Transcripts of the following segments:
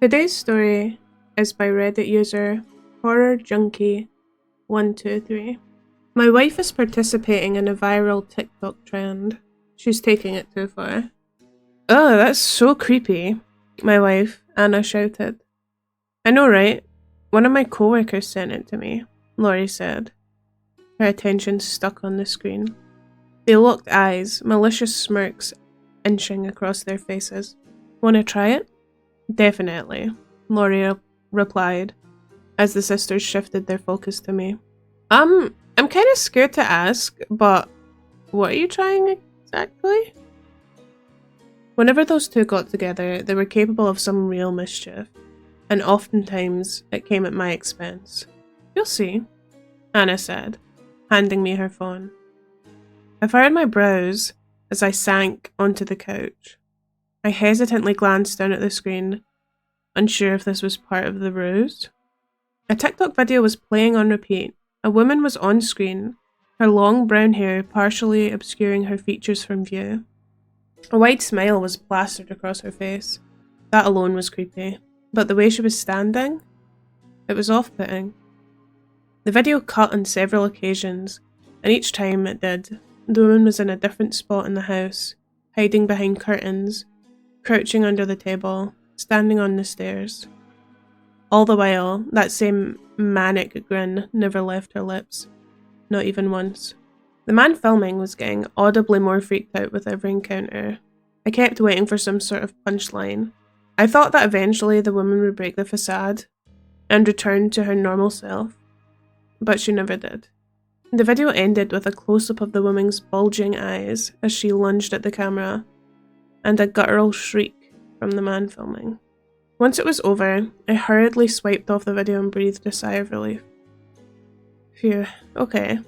Today's story is by Reddit user HorrorJunkie123. My wife is participating in a viral TikTok trend. She's taking it too far. Oh, that's so creepy, my wife, Anna, shouted. I know, right? One of my coworkers sent it to me, Laurie said, her attention stuck on the screen. They locked eyes, malicious smirks inching across their faces. Wanna try it? Definitely, Laurie replied, as the sisters shifted their focus to me. I'm kind of scared to ask, but what are you trying exactly? Whenever those two got together, they were capable of some real mischief, and oftentimes it came at my expense. You'll see, Anna said, handing me her phone. I furrowed my brows as I sank onto the couch. I hesitantly glanced down at the screen, unsure if this was part of the ruse. A TikTok video was playing on repeat. A woman was on screen, her long brown hair partially obscuring her features from view. A wide smile was plastered across her face. That alone was creepy. But the way she was standing? It was off-putting. The video cut on several occasions, and each time it did, the woman was in a different spot in the house, hiding behind curtains, crouching under the table, standing on the stairs. All the while, that same manic grin never left her lips. Not even once. The man filming was getting audibly more freaked out with every encounter. I kept waiting for some sort of punchline. I thought that eventually the woman would break the facade and return to her normal self, but she never did. The video ended with a close-up of the woman's bulging eyes as she lunged at the camera, and a guttural shriek from the man filming. Once it was over, I hurriedly swiped off the video and breathed a sigh of relief. Phew, okay.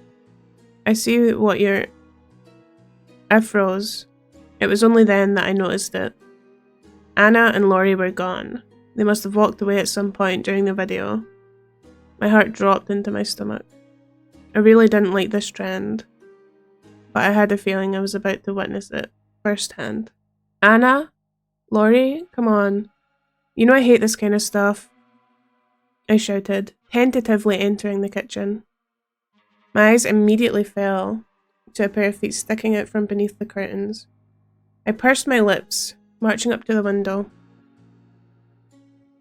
I see what you're... I froze. It was only then that I noticed it. Anna and Laurie were gone. They must have walked away at some point during the video. My heart dropped into my stomach. I really didn't like this trend, but I had a feeling I was about to witness it firsthand. Anna? Laurie? Come on. You know I hate this kind of stuff, I shouted, tentatively entering the kitchen. My eyes immediately fell to a pair of feet sticking out from beneath the curtains. I pursed my lips, marching up to the window.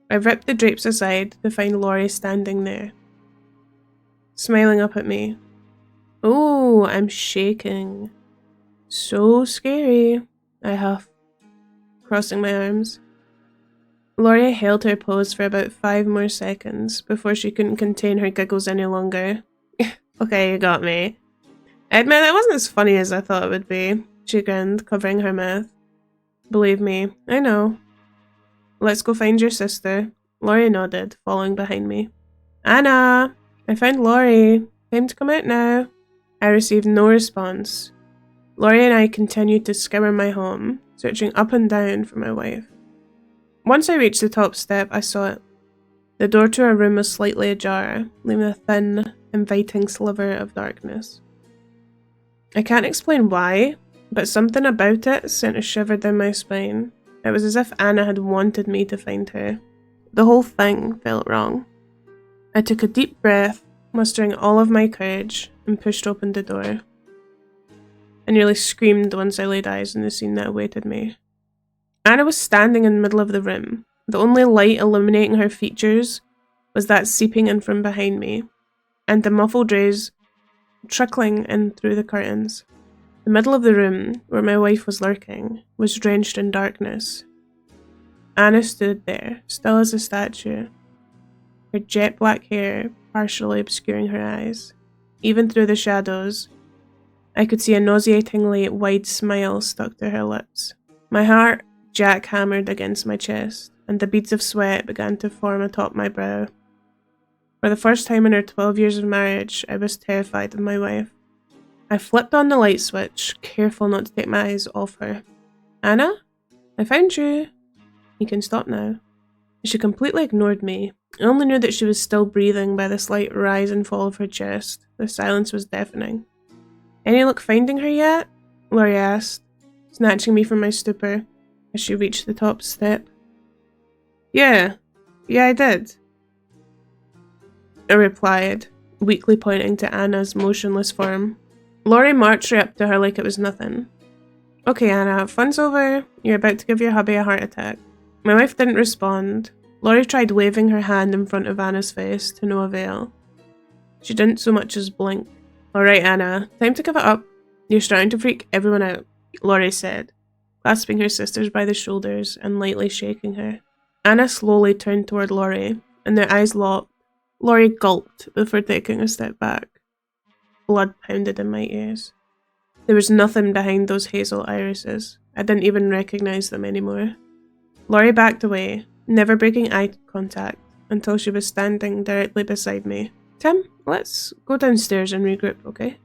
I ripped the drapes aside to find Laurie standing there, smiling up at me. Oh, I'm shaking. So scary, I huffed, crossing my arms. Laurie held her pose for about 5 more seconds before she couldn't contain her giggles any longer. Okay, you got me. I admit that wasn't as funny as I thought it would be, she grinned, covering her mouth. Believe me, I know. Let's go find your sister. Laurie nodded, following behind me. Anna! I found Laurie. Time to come out now. I received no response. Laurie and I continued to scour my home, searching up and down for my wife. Once I reached the top step, I saw it. The door to our room was slightly ajar, leaving a thin, inviting sliver of darkness. I can't explain why, but something about it sent a shiver down my spine. It was as if Anna had wanted me to find her. The whole thing felt wrong. I took a deep breath, mustering all of my courage, and pushed open the door. I nearly screamed once I laid eyes on the scene that awaited me. Anna was standing in the middle of the room. The only light illuminating her features was that seeping in from behind me, and the muffled rays trickling in through the curtains. The middle of the room, where my wife was lurking, was drenched in darkness. Anna stood there, still as a statue, her jet black hair partially obscuring her eyes. Even through the shadows, I could see a nauseatingly wide smile stuck to her lips. My heart jackhammered against my chest, and the beads of sweat began to form atop my brow. For the first time in our 12 years of marriage, I was terrified of my wife. I flipped on the light switch, careful not to take my eyes off her. Anna? I found you. You can stop now. She completely ignored me. I only knew that she was still breathing by the slight rise and fall of her chest. The silence was deafening. Any luck finding her yet? Laurie asked, snatching me from my stupor as she reached the top step. Yeah, Yeah, I did. I replied, weakly pointing to Anna's motionless form. Laurie marched right up to her like it was nothing. Okay, Anna, fun's over. You're about to give your hubby a heart attack. My wife didn't respond. Laurie tried waving her hand in front of Anna's face, to no avail. She didn't so much as blink. Alright, Anna, time to give it up. You're starting to freak everyone out, Laurie said, clasping her sisters by the shoulders and lightly shaking her. Anna slowly turned toward Laurie, and their eyes locked. Laurie gulped before taking a step back. Blood pounded in my ears. There was nothing behind those hazel irises. I didn't even recognize them anymore. Laurie backed away, never breaking eye contact, until she was standing directly beside me. Tim, let's go downstairs and regroup, okay?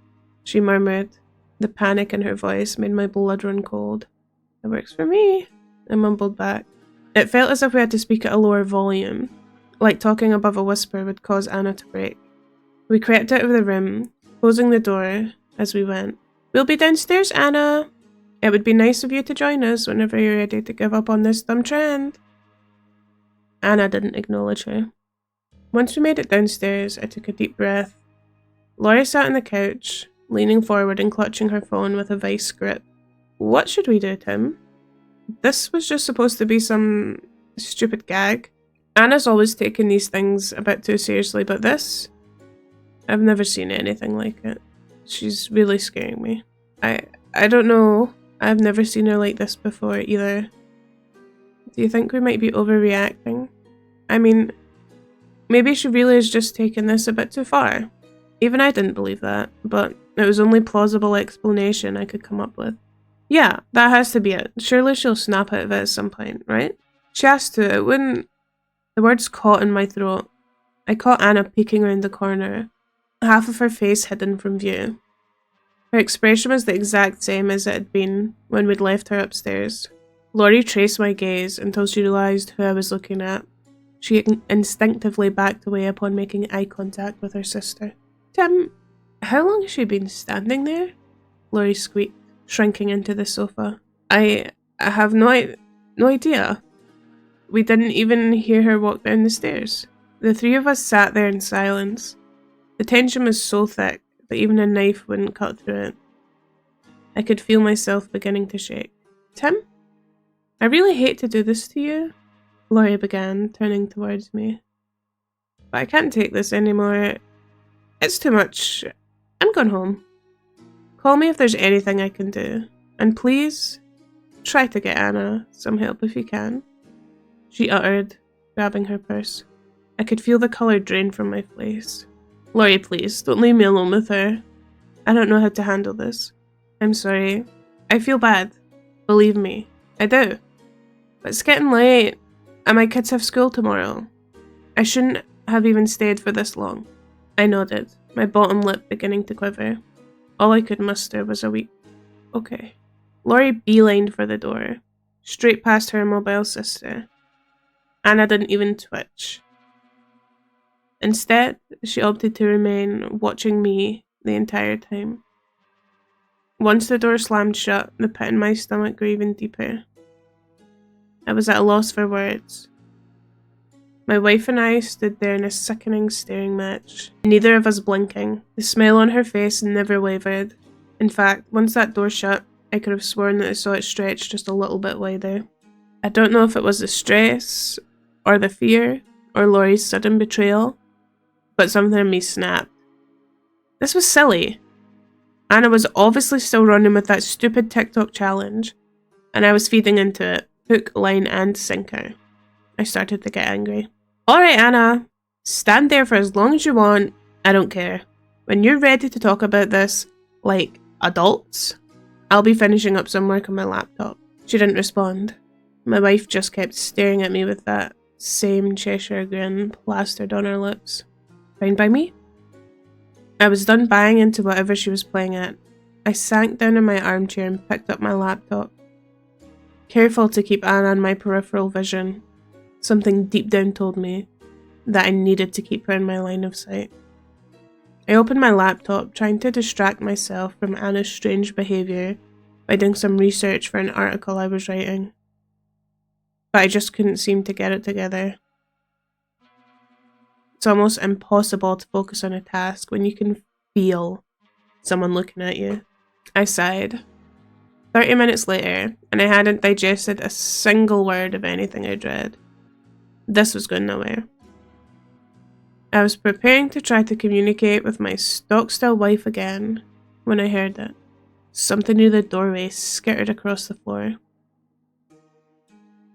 She murmured. The panic in her voice made my blood run cold. It works for me, I mumbled back. It felt as if we had to speak at a lower volume, like talking above a whisper would cause Anna to break. We crept out of the room, closing the door as we went. We'll be downstairs, Anna. It would be nice of you to join us whenever you're ready to give up on this dumb trend. Anna didn't acknowledge her. Once we made it downstairs, I took a deep breath. Laurie sat on the couch, leaning forward and clutching her phone with a vice grip. What should we do, Tim? This was just supposed to be some stupid gag. Anna's always taken these things a bit too seriously, but this? I've never seen anything like it. She's really scaring me. I don't know. I've never seen her like this before either. Do you think we might be overreacting? I mean, maybe she really has just taken this a bit too far. Even I didn't believe that, but it was the only plausible explanation I could come up with. Yeah, that has to be it. Surely she'll snap out of it at some point, right? She has to. It wouldn't... The words caught in my throat. I caught Anna peeking around the corner, half of her face hidden from view. Her expression was the exact same as it had been when we'd left her upstairs. Laurie traced my gaze until she realised who I was looking at. She instinctively backed away upon making eye contact with her sister. Tim, how long has she been standing there? Laurie squeaked, shrinking into the sofa. I have no idea. We didn't even hear her walk down the stairs. The three of us sat there in silence. The tension was so thick that even a knife wouldn't cut through it. I could feel myself beginning to shake. Tim? I really hate to do this to you, Laurie began, turning towards me. But I can't take this anymore. It's too much. I'm going home. Call me if there's anything I can do. And please, try to get Anna some help if you can. She uttered, grabbing her purse. I could feel the colour drain from my face. Laurie, please, don't leave me alone with her. I don't know how to handle this. I'm sorry. I feel bad. Believe me. I do. But it's getting late, and my kids have school tomorrow. I shouldn't have even stayed for this long. I nodded, my bottom lip beginning to quiver. All I could muster was a weak, okay. Laurie beelined for the door, straight past her immobile sister. Anna didn't even twitch. Instead, she opted to remain watching me the entire time. Once the door slammed shut, the pit in my stomach grew even deeper. I was at a loss for words. My wife and I stood there in a sickening staring match, neither of us blinking. The smile on her face never wavered. In fact, once that door shut, I could have sworn that I saw it stretch just a little bit wider. I don't know if it was the stress, or the fear, or Laurie's sudden betrayal, but something in me snapped. This was silly. Anna was obviously still running with that stupid TikTok challenge, and I was feeding into it, hook, line, and sinker. I started to get angry. Alright, Anna. Stand there for as long as you want. I don't care. When you're ready to talk about this, like adults, I'll be finishing up some work on my laptop. She didn't respond. My wife just kept staring at me with that same Cheshire grin plastered on her lips. Fine by me? I was done buying into whatever she was playing at. I sank down in my armchair and picked up my laptop. Careful to keep Anna in my peripheral vision. Something deep down told me that I needed to keep her in my line of sight. I opened my laptop, trying to distract myself from Anna's strange behaviour by doing some research for an article I was writing. But I just couldn't seem to get it together. It's almost impossible to focus on a task when you can feel someone looking at you. I sighed. 30 minutes later, and I hadn't digested a single word of anything I'd read. This was going nowhere. I was preparing to try to communicate with my stock-still wife again when I heard it. Something near the doorway skittered across the floor.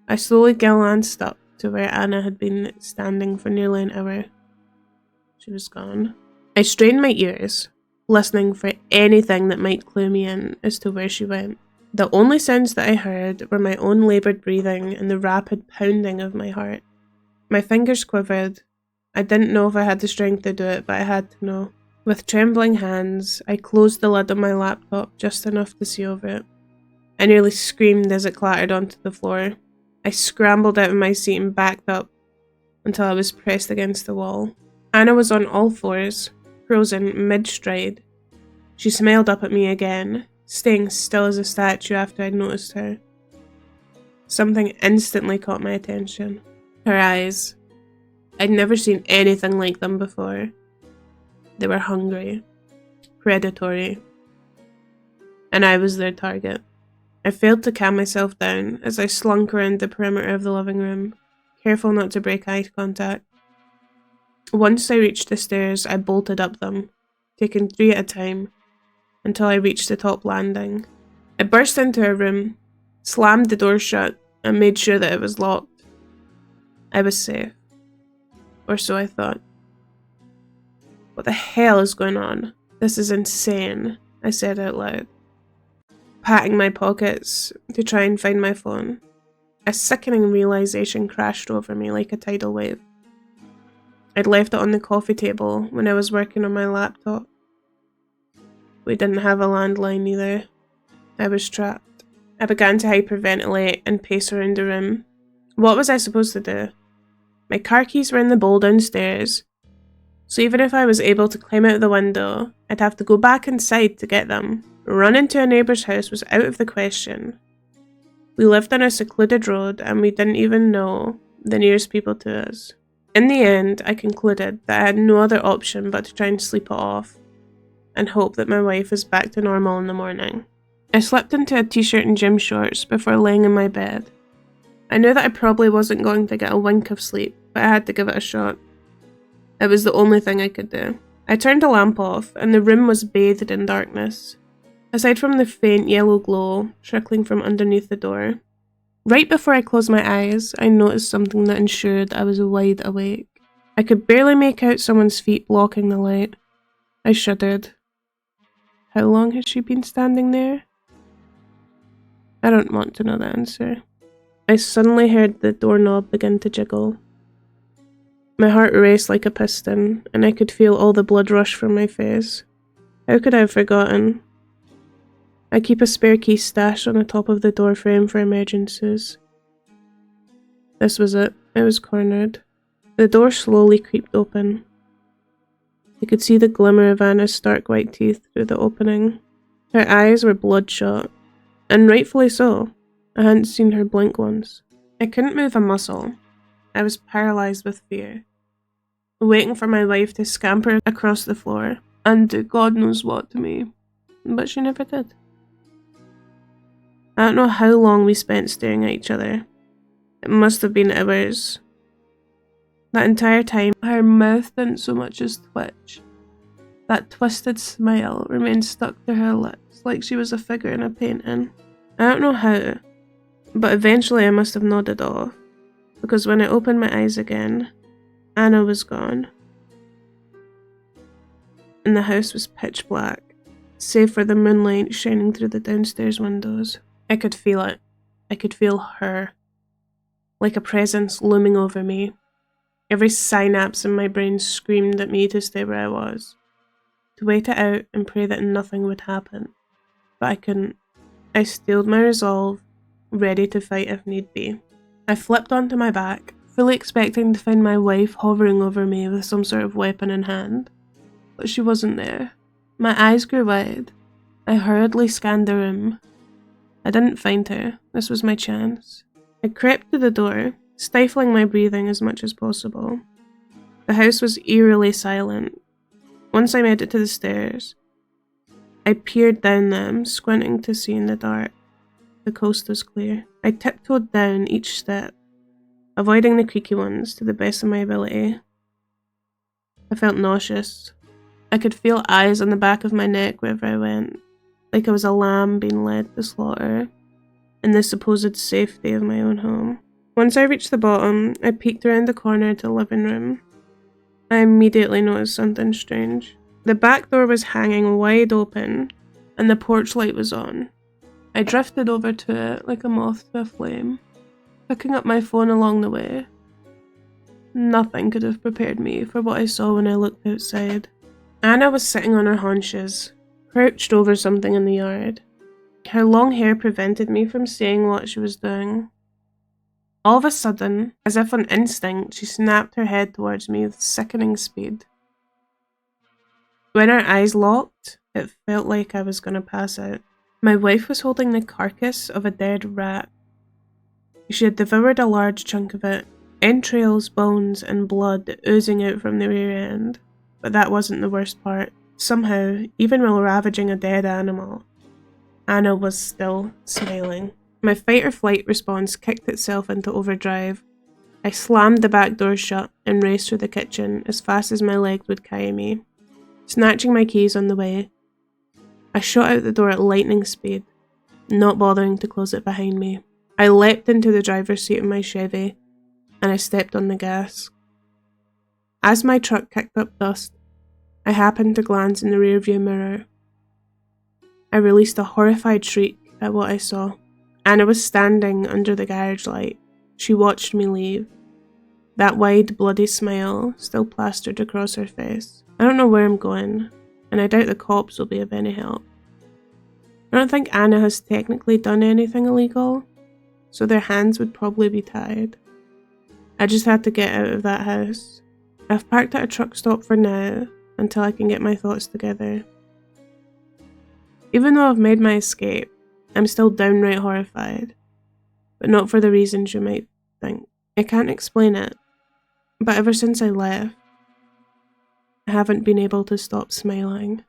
I slowly glanced up to where Anna had been standing for nearly an hour. She was gone. I strained my ears, listening for anything that might clue me in as to where she went. The only sounds that I heard were my own laboured breathing and the rapid pounding of my heart. My fingers quivered. I didn't know if I had the strength to do it, but I had to know. With trembling hands, I closed the lid on my laptop just enough to see over it. I nearly screamed as it clattered onto the floor. I scrambled out of my seat and backed up until I was pressed against the wall. Anna was on all fours, frozen mid-stride. She smiled up at me again, staying still as a statue after I'd noticed her. Something instantly caught my attention. Her eyes. I'd never seen anything like them before. They were hungry, predatory, and I was their target. I failed to calm myself down as I slunk around the perimeter of the living room, careful not to break eye contact. Once I reached the stairs, I bolted up them, taking 3 at a time, until I reached the top landing. I burst into her room, slammed the door shut, and made sure that it was locked. I was safe. Or so I thought. What the hell is going on? This is insane, I said out loud, patting my pockets to try and find my phone. A sickening realization crashed over me like a tidal wave. I'd left it on the coffee table when I was working on my laptop. We didn't have a landline either. I was trapped. I began to hyperventilate and pace around the room. What was I supposed to do? My car keys were in the bowl downstairs, so even if I was able to climb out the window, I'd have to go back inside to get them. Run into a neighbour's house was out of the question. We lived on a secluded road and we didn't even know the nearest people to us. In the end, I concluded that I had no other option but to try and sleep it off and hope that my wife was back to normal in the morning. I slipped into a t-shirt and gym shorts before laying in my bed. I knew that I probably wasn't going to get a wink of sleep, but I had to give it a shot. It was the only thing I could do. I turned the lamp off, and the room was bathed in darkness, aside from the faint yellow glow trickling from underneath the door. Right before I closed my eyes, I noticed something that ensured I was wide awake. I could barely make out someone's feet blocking the light. I shuddered. How long had she been standing there? I don't want to know the answer. I suddenly heard the doorknob begin to jiggle. My heart raced like a piston, and I could feel all the blood rush from my face. How could I have forgotten? I keep a spare key stashed on the top of the door frame for emergencies. This was it. I was cornered. The door slowly creaked open. I could see the glimmer of Anna's stark white teeth through the opening. Her eyes were bloodshot, and rightfully so. I hadn't seen her blink once. I couldn't move a muscle. I was paralysed with fear, waiting for my wife to scamper across the floor and do God knows what to me, but she never did. I don't know how long we spent staring at each other. It must have been hours. That entire time, her mouth didn't so much as twitch. That twisted smile remained stuck to her lips like she was a figure in a painting. I don't know how, but eventually I must have nodded off, because when I opened my eyes again, Anna was gone. And the house was pitch black, save for the moonlight shining through the downstairs windows. I could feel it. I could feel her, like a presence looming over me. Every synapse in my brain screamed at me to stay where I was, to wait it out and pray that nothing would happen. But I couldn't. I steeled my resolve, ready to fight if need be. I flipped onto my back, fully expecting to find my wife hovering over me with some sort of weapon in hand. But she wasn't there. My eyes grew wide. I hurriedly scanned the room. I didn't find her. This was my chance. I crept to the door, stifling my breathing as much as possible. The house was eerily silent. Once I made it to the stairs, I peered down them, squinting to see in the dark. The coast was clear. I tiptoed down each step, avoiding the creaky ones to the best of my ability. I felt nauseous. I could feel eyes on the back of my neck wherever I went, like I was a lamb being led to slaughter, in the supposed safety of my own home. Once I reached the bottom, I peeked around the corner to the living room. I immediately noticed something strange. The back door was hanging wide open, and the porch light was on. I drifted over to it like a moth to a flame, picking up my phone along the way. Nothing could have prepared me for what I saw when I looked outside. Anna was sitting on her haunches, crouched over something in the yard. Her long hair prevented me from seeing what she was doing. All of a sudden, as if on instinct, she snapped her head towards me with sickening speed. When our eyes locked, it felt like I was going to pass out. My wife was holding the carcass of a dead rat. She had devoured a large chunk of it, entrails, bones, and blood oozing out from the rear end. But that wasn't the worst part. Somehow, even while ravaging a dead animal, Anna was still smiling. My fight or flight response kicked itself into overdrive. I slammed the back door shut and raced through the kitchen as fast as my legs would carry me. Snatching my keys on the way, I shot out the door at lightning speed, not bothering to close it behind me. I leapt into the driver's seat of my Chevy, and I stepped on the gas. As my truck kicked up dust, I happened to glance in the rearview mirror. I released a horrified shriek at what I saw. Anna was standing under the garage light. She watched me leave, that wide, bloody smile still plastered across her face. I don't know where I'm going, and I doubt the cops will be of any help. I don't think Anna has technically done anything illegal, so their hands would probably be tied. I just had to get out of that house. I've parked at a truck stop for now, until I can get my thoughts together. Even though I've made my escape, I'm still downright horrified, but not for the reasons you might think. I can't explain it, but ever since I left, I haven't been able to stop smiling.